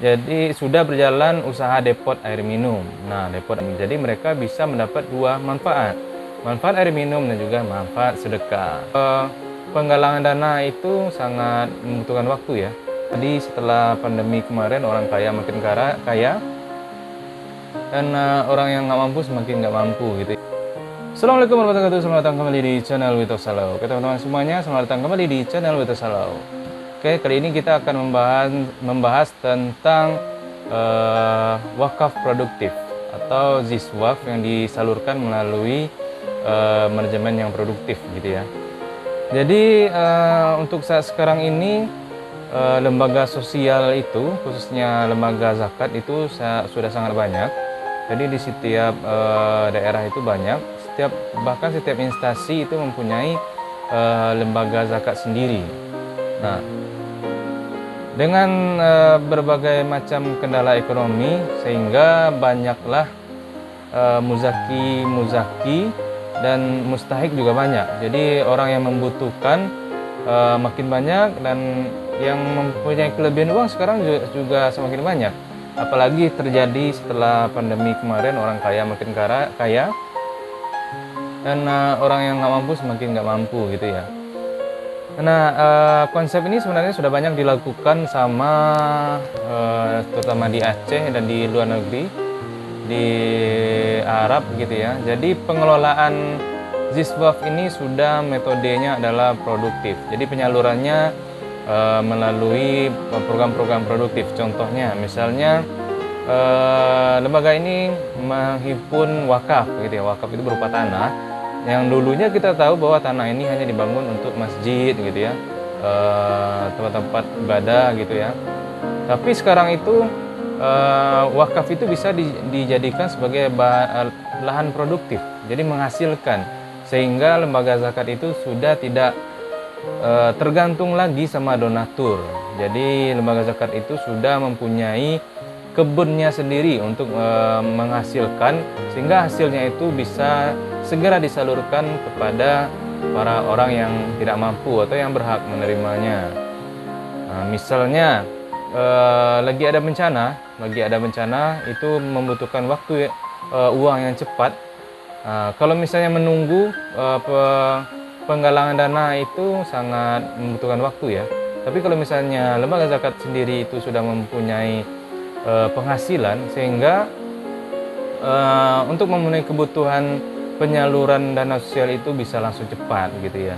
Jadi sudah berjalan usaha depot air minum. Nah, jadi mereka bisa mendapat dua manfaat. Manfaat air minum dan juga manfaat sedekah. Penggalangan dana itu sangat membutuhkan waktu ya. Jadi setelah pandemi kemarin orang kaya makin kaya dan orang yang nggak mampu semakin nggak mampu gitu. Assalamualaikum warahmatullahi wabarakatuh. Selamat datang kembali di channel Wito Salau. Oke teman-teman semuanya, selamat datang kembali di channel Wito Salau. Oke, kali ini kita akan membahas tentang wakaf produktif atau ZISWAF yang disalurkan melalui manajemen yang produktif gitu ya. Jadi untuk saat sekarang ini lembaga sosial itu, khususnya lembaga zakat itu sudah sangat banyak. Jadi di setiap daerah itu banyak, bahkan setiap instansi itu mempunyai lembaga zakat sendiri. Nah, dengan berbagai macam kendala ekonomi sehingga banyaklah muzaki dan mustahik juga banyak. Jadi orang yang membutuhkan makin banyak dan yang mempunyai kelebihan uang sekarang juga semakin banyak. Apalagi terjadi setelah pandemi kemarin, orang kaya makin kaya dan orang yang nggak mampu semakin nggak mampu gitu ya. Nah, konsep ini sebenarnya sudah banyak dilakukan sama terutama di Aceh dan di luar negeri, di Arab gitu ya. Jadi pengelolaan ZISWAF ini sudah metodenya adalah produktif. Jadi penyalurannya melalui program-program produktif. Contohnya, misalnya lembaga ini menghimpun wakaf gitu ya. Wakaf itu berupa tanah. Yang dulunya kita tahu bahwa tanah ini hanya dibangun untuk masjid gitu ya, tempat-tempat ibadah gitu ya. Tapi sekarang itu wakaf itu bisa dijadikan sebagai lahan produktif, jadi menghasilkan, sehingga lembaga zakat itu sudah tidak tergantung lagi sama donatur. Jadi lembaga zakat itu sudah mempunyai kebunnya sendiri untuk menghasilkan, sehingga hasilnya itu bisa segera disalurkan kepada para orang yang tidak mampu atau yang berhak menerimanya. Nah, misalnya lagi ada bencana itu membutuhkan waktu uang yang cepat. Kalau misalnya menunggu penggalangan dana itu sangat membutuhkan waktu ya. Tapi kalau misalnya lembaga zakat sendiri itu sudah mempunyai penghasilan, sehingga untuk memenuhi kebutuhan penyaluran dana sosial itu bisa langsung cepat gitu ya.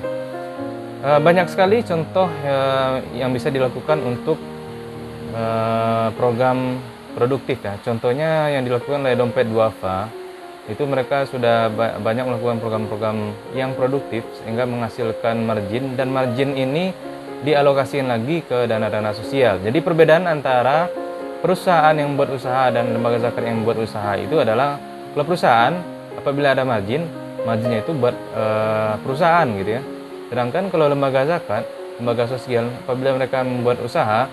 Banyak sekali contoh yang bisa dilakukan untuk program produktif ya. Contohnya yang dilakukan oleh Dompet Duafa, itu mereka sudah banyak melakukan program-program yang produktif sehingga menghasilkan margin, dan margin ini dialokasikan lagi ke dana-dana sosial. Jadi perbedaan antara perusahaan yang membuat usaha dan lembaga zakat yang membuat usaha itu adalah, kalau perusahaan apabila ada marginnya itu buat perusahaan gitu ya. Sedangkan kalau lembaga zakat, lembaga sosial, apabila mereka membuat usaha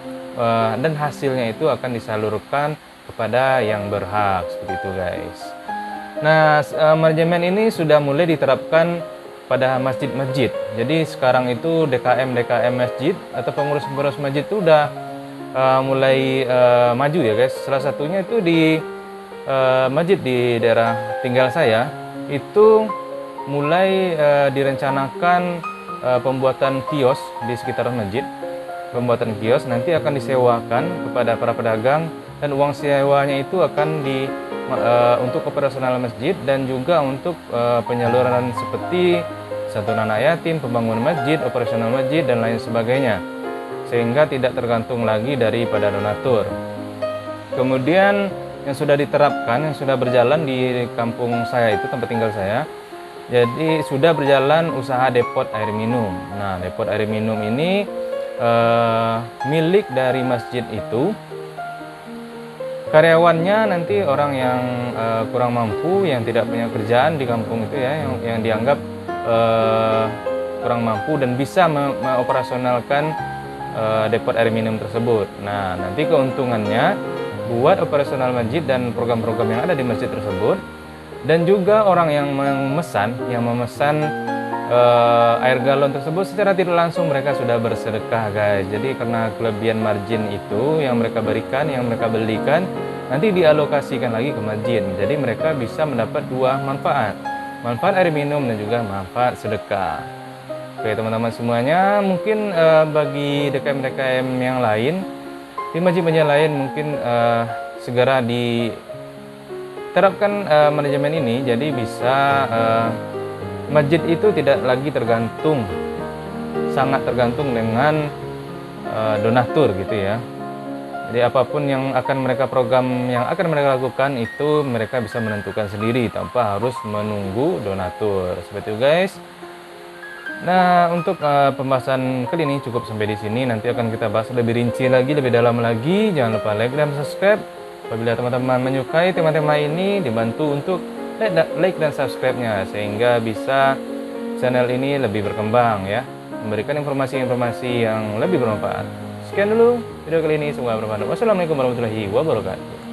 dan hasilnya itu akan disalurkan kepada yang berhak, seperti itu guys. Nah, manajemen ini sudah mulai diterapkan pada masjid-masjid. Jadi sekarang itu DKM masjid atau pengurus-pengurus masjid itu udah mulai maju ya guys. Salah satunya itu di masjid di daerah tinggal saya itu mulai direncanakan pembuatan kios di sekitar masjid. Pembuatan kios nanti akan disewakan kepada para pedagang, dan uang sewanya itu akan untuk operasional masjid dan juga untuk penyaluran seperti santunan anak yatim, pembangunan masjid, operasional masjid dan lain sebagainya, sehingga tidak tergantung lagi daripada donatur. Kemudian yang sudah diterapkan, yang sudah berjalan di kampung saya itu, tempat tinggal saya, jadi sudah berjalan usaha depot air minum. Nah, depot air minum ini milik dari masjid itu. Karyawannya nanti orang yang kurang mampu, yang tidak punya kerjaan di kampung itu ya, yang dianggap kurang mampu dan bisa mengoperasionalkan depot air minum tersebut. Nah, nanti keuntungannya buat operasional masjid dan program-program yang ada di masjid tersebut, dan juga orang yang memesan air galon tersebut secara tidak langsung mereka sudah bersedekah guys. Jadi karena kelebihan margin itu yang mereka berikan, yang mereka belikan nanti dialokasikan lagi ke margin. Jadi mereka bisa mendapat dua manfaat, manfaat air minum dan juga manfaat sedekah. Oke teman-teman semuanya, mungkin bagi DKM-DKM yang lain di masjid-masjid lain mungkin segera diterapkan manajemen ini. Jadi bisa masjid itu tidak lagi sangat tergantung dengan donatur gitu ya. Jadi apapun yang akan mereka lakukan itu mereka bisa menentukan sendiri tanpa harus menunggu donatur. Seperti itu guys. Nah, untuk pembahasan kali ini cukup sampai di sini. Nanti akan kita bahas lebih rinci lagi, lebih dalam lagi. Jangan lupa like dan subscribe. Apabila teman-teman menyukai tema-tema ini, dibantu untuk like dan subscribe-nya sehingga bisa channel ini lebih berkembang ya, memberikan informasi-informasi yang lebih bermanfaat. Sekian dulu video kali ini, semoga bermanfaat. Wassalamualaikum warahmatullahi wabarakatuh.